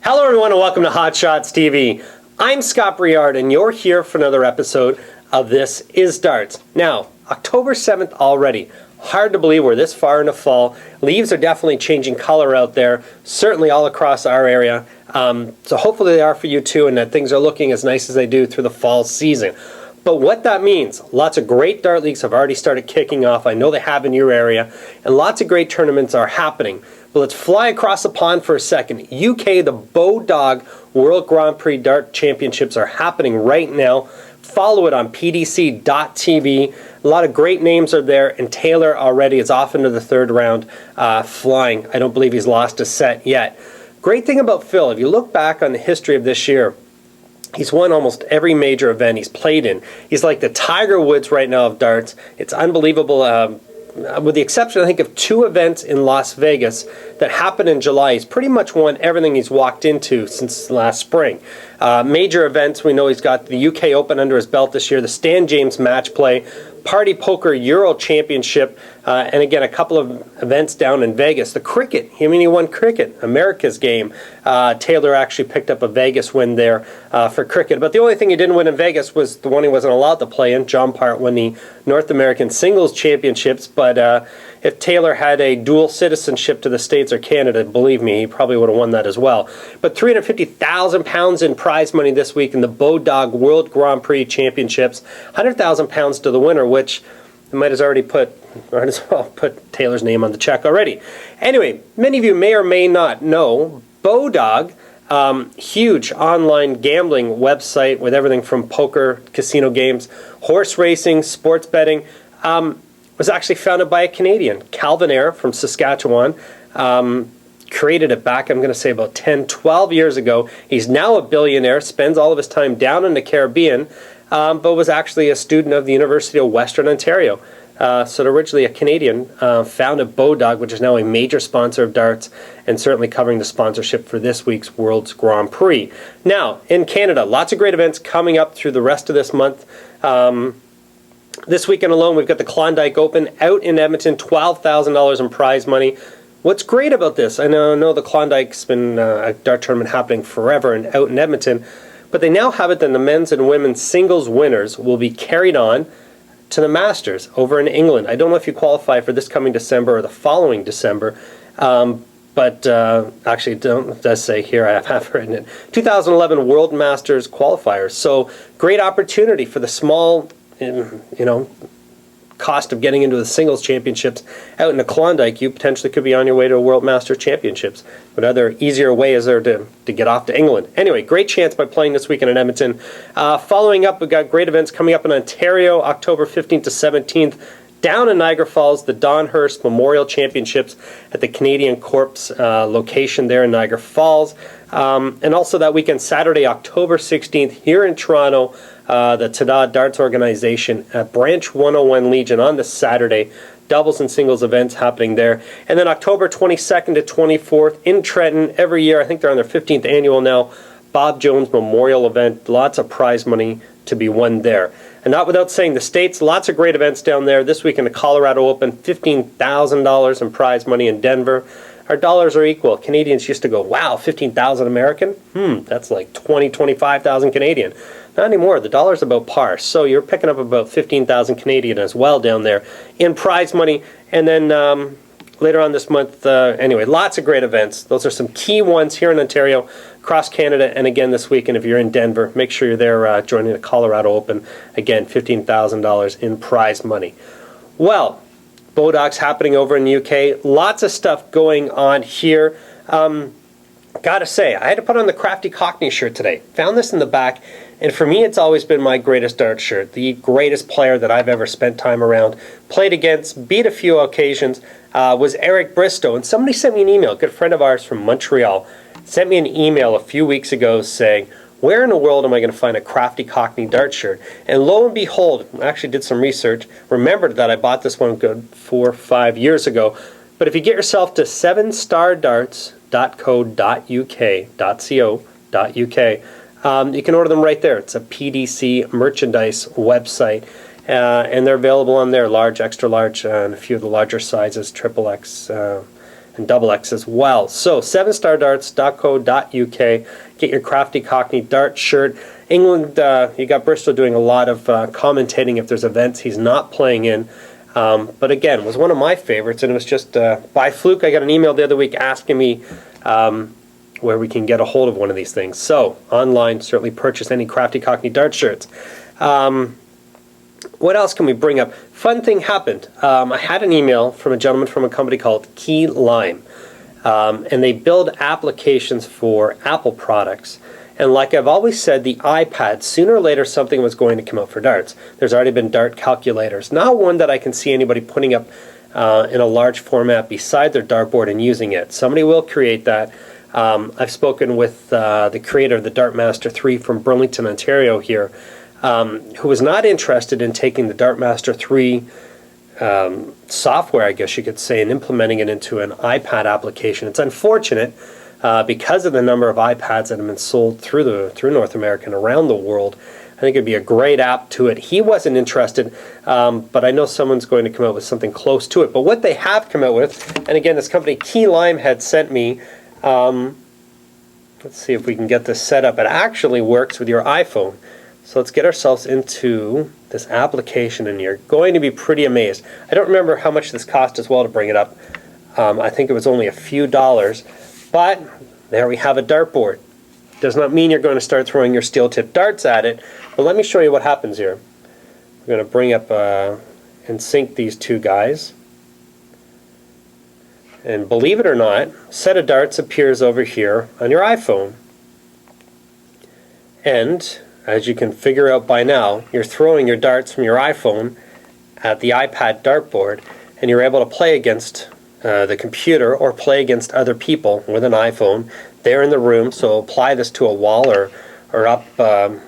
Hello everyone and welcome to Hot Shots TV. I'm Scott Briard and you're here for another episode of This Is Darts. Now, October 7th already. Hard to believe we're this far into fall. Leaves are definitely changing color out there, certainly all across our area. So hopefully they are for you too and that things are looking as nice as they do through the fall season. But what that means, lots of great dart leagues have already started kicking off. I know they have in your area, and lots of great tournaments are happening. But let's fly across the pond for a second. UK, the Bodog World Grand Prix Dart Championships are happening right now. Follow it on pdc.tv. A lot of great names are there, and Taylor already is off into the third round flying. I don't believe he's lost a set yet. Great thing about Phil, if you look back on the history of this year, he's won almost every major event he's played in. He's like the Tiger Woods right now of darts. It's unbelievable. With the exception, I think, of 2 events in Las Vegas that happened in July. He's pretty much won everything he's walked into since last spring. Major events, we know he's got the UK Open under his belt this year, the Stan James Match Play, Party Poker Euro Championship, and again, a couple of events down in Vegas. The cricket, he won cricket, America's game. Taylor actually picked up a Vegas win there for cricket. But the only thing he didn't win in Vegas was the one he wasn't allowed to play in. John Part won the North American Singles Championships, but if Taylor had a dual citizenship to the States or Canada, believe me, he probably would have won that as well. But £350,000 in prize money this week in the Bodog World Grand Prix Championships, £100,000 to the winner, which might as well put Taylor's name on the check already. Anyway, many of you may or may not know, Bodog, huge online gambling website with everything from poker, casino games, horse racing, sports betting, was actually founded by a Canadian, Calvin Ayre from Saskatchewan. Created it back, I'm going to say about 10, 12 years ago. He's now a billionaire, spends all of his time down in the Caribbean, but was actually a student of the University of Western Ontario. So originally a Canadian, founded Bodog, which is now a major sponsor of darts and certainly covering the sponsorship for this week's World's Grand Prix. Now, in Canada, lots of great events coming up through the rest of this month. This weekend alone, we've got the Klondike Open out in Edmonton, $12,000 in prize money. What's great about this, I know the Klondike's been a dart tournament happening forever and out in Edmonton, but they now have it that the men's and women's singles winners will be carried on to the Masters over in England. I don't know if you qualify for this coming December or the following December, but actually it does say here, I have written it, 2011 World Masters qualifiers. So great opportunity for the small, cost of getting into the singles championships out in the Klondike. You potentially could be on your way to a World Master Championships. What other easier way is there to get off to England? Anyway, great chance by playing this weekend in Edmonton. Following up, we've got great events coming up in Ontario, October 15th to 17th. Down in Niagara Falls, the Don Hurst Memorial Championships at the Canadian Corps location there in Niagara Falls. And also that weekend, Saturday, October 16th, here in Toronto, the Tada Darts Organization at Branch 101 Legion on this Saturday. Doubles and singles events happening there. And then October 22nd to 24th in Trenton, every year, I think they're on their 15th annual now, Bob Jones Memorial Event. Lots of prize money to be won there. And not without saying the States, lots of great events down there. This week in the Colorado Open, $15,000 in prize money in Denver. Our dollars are equal. Canadians used to go, wow, 15,000 American? That's like 20, 25,000 Canadian. Not anymore. The dollar's about par. So you're picking up about 15,000 Canadian as well down there in prize money. And then later on this month, anyway, lots of great events. Those are some key ones here in Ontario, across Canada, and again this weekend if you're in Denver, make sure you're there joining the Colorado Open. Again, $15,000 in prize money. Well, Bodog's happening over in the UK. Lots of stuff going on here. Gotta say, I had to put on the Crafty Cockney shirt today. Found this in the back, and for me it's always been my greatest dart shirt. The greatest player that I've ever spent time around, played against, beat a few occasions, was Eric Bristow. And somebody sent me an email, a good friend of ours from Montreal, sent me an email a few weeks ago saying, where in the world am I going to find a Crafty Cockney dart shirt? And lo and behold, I actually did some research, remembered that I bought this one good 4 or 5 years ago. But if you get yourself to 7stardarts.co.uk, you can order them right there. It's a PDC merchandise website. And they're available on there, large, extra large, and a few of the larger sizes, XXX, and double X as well. So 7stardarts.co.uk. Get your Crafty Cockney Dart shirt. England, you got Bristol doing a lot of commentating if there's events he's not playing in. But again, was one of my favorites, and it was just by fluke. I got an email the other week asking me where we can get a hold of one of these things. So online, certainly purchase any Crafty Cockney Dart shirts. What else can we bring up? Fun thing happened. I had an email from a gentleman from a company called Key Lime, and they build applications for Apple products. And like I've always said, the iPad, sooner or later something was going to come out for darts. There's already been dart calculators. Not one that I can see anybody putting up in a large format beside their dartboard and using it. Somebody will create that. I've spoken with the creator of the Dartmaster 3 from Burlington, Ontario here, who was not interested in taking the Dartmaster 3 software, I guess you could say, and implementing it into an iPad application. It's unfortunate because of the number of iPads that have been sold through North America and around the world. I think it'd be a great app to it. He wasn't interested, but I know someone's going to come out with something close to it. But what they have come out with, and again, this company Key Lime had sent me, let's see if we can get this set up. It actually works with your iPhone. So let's get ourselves into this application, and you're going to be pretty amazed. I don't remember how much this cost as well to bring it up. I think it was only a few dollars, but there we have a dartboard. Does not mean you're going to start throwing your steel-tipped darts at it, but let me show you what happens here. We're going to bring up and sync these two guys. And believe it or not, set of darts appears over here on your iPhone. And as you can figure out by now, you're throwing your darts from your iPhone at the iPad dartboard, and you're able to play against the computer or play against other people with an iPhone. They're in the room, so apply this to a wall or up on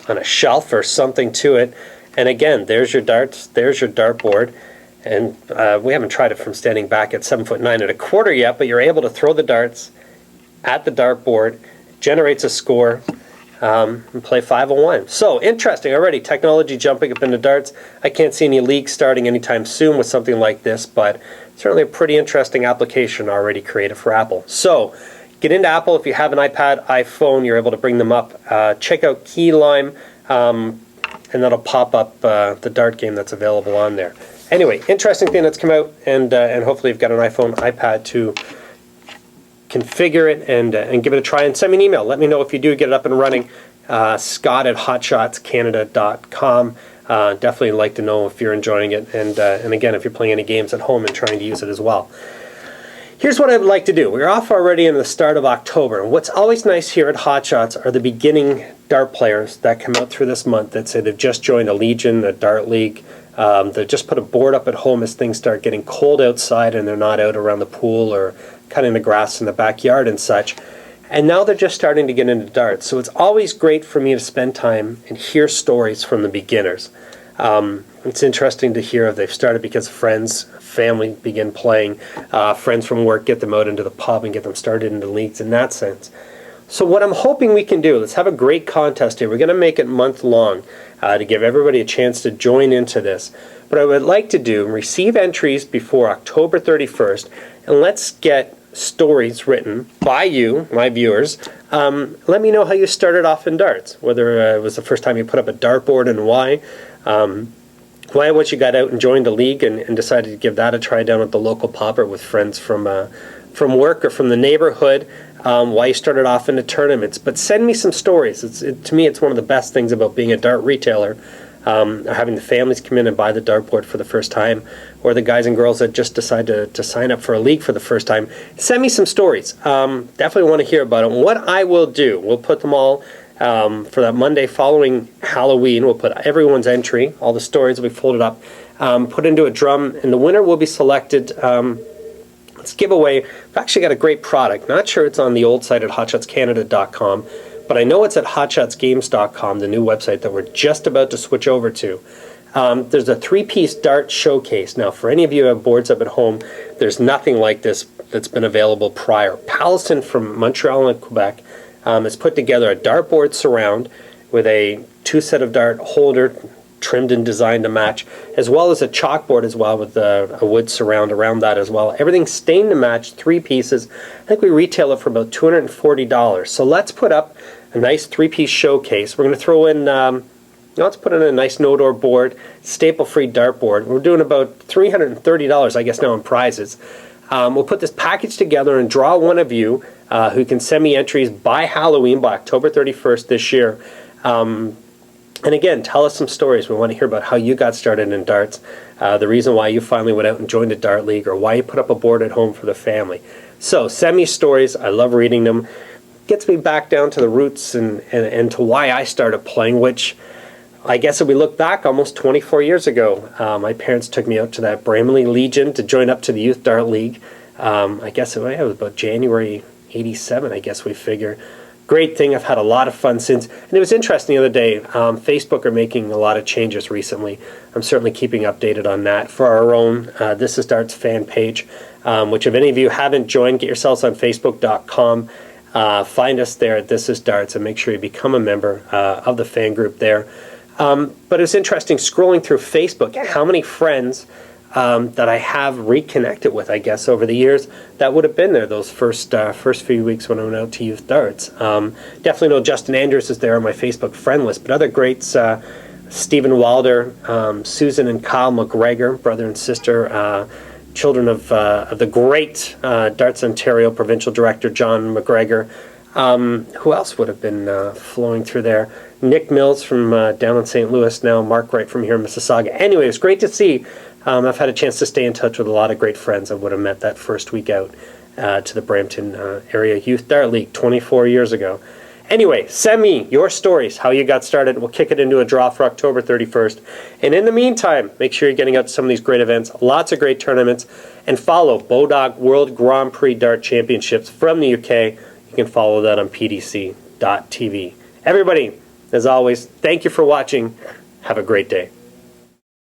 a shelf or something to it. And again, there's your darts, there's your dartboard. And we haven't tried it from standing back at 7'9¼ yet, but you're able to throw the darts at the dartboard, generates a score, and play 5-on-1. So interesting already, technology jumping up into darts. I can't see any leagues starting anytime soon with something like this, but certainly a pretty interesting application already created for Apple. So get into Apple. If you have an iPad, iPhone, you're able to bring them up. Check out Key Lime, and that'll pop up the dart game that's available on there. Anyway, interesting thing that's come out, and hopefully you've got an iPhone, iPad to configure it and give it a try, and send me an email. Let me know if you do get it up and running. Scott@hotshotscanada.com. Definitely like to know if you're enjoying it, and again, if you're playing any games at home and trying to use it as well. Here's what I would like to do. We're off already in the start of October, and what's always nice here at Hot Shots are the beginning dart players that come out through this month that say they've just joined a Legion, a dart league. They've just put a board up at home as things start getting cold outside and they're not out around the pool or cutting the grass in the backyard and such. And now they're just starting to get into darts. So it's always great for me to spend time and hear stories from the beginners. It's interesting to hear if they've started because friends, family begin playing, friends from work get them out into the pub and get them started into leagues in that sense. So what I'm hoping we can do, let's have a great contest here. We're going to make it month-long to give everybody a chance to join into this. What I would like to do, receive entries before October 31st, and let's get stories written by you, my viewers. Let me know how you started off in darts, whether it was the first time you put up a dartboard and why. Once you got out and joined a league and decided to give that a try down at the local pub or with friends from work or from the neighborhood, why you started off into tournaments. But send me some stories. To me, it's one of the best things about being a dart retailer, having the families come in and buy the dartboard for the first time, or the guys and girls that just decide to sign up for a league for the first time. Send me some stories. Definitely want to hear about them. What I will do, we'll put them all for that Monday following Halloween. We'll put everyone's entry, all the stories will be folded up, put into a drum, and the winner will be selected. Let's give away. We've actually got a great product. Not sure it's on the old site at hotshotscanada.com, but I know it's at hotshotsgames.com, the new website that we're just about to switch over to. There's a 3-piece dart showcase. Now, for any of you who have boards up at home, there's nothing like this that's been available prior. Palliston from Montreal and Quebec has put together a dartboard surround with a 2-set of dart holder, trimmed and designed to match, as well as a chalkboard as well with a wood surround around that as well. Everything's stained to match, 3 pieces. I think we retail it for about $240. So let's put up a nice 3-piece showcase. We're going to throw in, let's put in a nice Nodor board, staple-free dartboard. We're doing about $330, I guess, now in prizes. We'll put this package together and draw one of you who can send me entries by Halloween, by October 31st this year. And again, tell us some stories. We want to hear about how you got started in darts, the reason why you finally went out and joined a dart league, or why you put up a board at home for the family. So send me stories. I love reading them. Gets me back down to the roots and to why I started playing, which I guess if we look back almost 24 years ago, my parents took me out to that Bramaley Legion to join up to the Youth Dart League. I guess it was about January 87, I guess we figure. Great thing. I've had a lot of fun since. And it was interesting the other day. Facebook are making a lot of changes recently. I'm certainly keeping updated on that for our own This Is Darts fan page, which if any of you haven't joined, get yourselves on Facebook.com. Find us there at This Is Darts and make sure you become a member of the fan group there. But it's interesting scrolling through Facebook how many friends that I have reconnected with, I guess, over the years that would have been there those first few weeks when I went out to Youth Darts. Definitely know Justin Andrews is there on my Facebook friend list, but other greats, Stephen Wilder, Susan and Kyle McGregor, brother and sister, children of the great Darts Ontario Provincial Director John McGregor. Who else would have been flowing through there? Nick Mills from down in St. Louis now, Mark Wright from here in Mississauga. Anyway, it's great to see. I've had a chance to stay in touch with a lot of great friends I would have met that first week out to the Brampton Area Youth Dart League 24 years ago. Anyway, send me your stories, how you got started. We'll kick it into a draw for October 31st. And in the meantime, make sure you're getting out to some of these great events, lots of great tournaments, and follow Bodog World Grand Prix Dart Championships from the UK. You can follow that on pdc.tv. Everybody, as always, thank you for watching. Have a great day.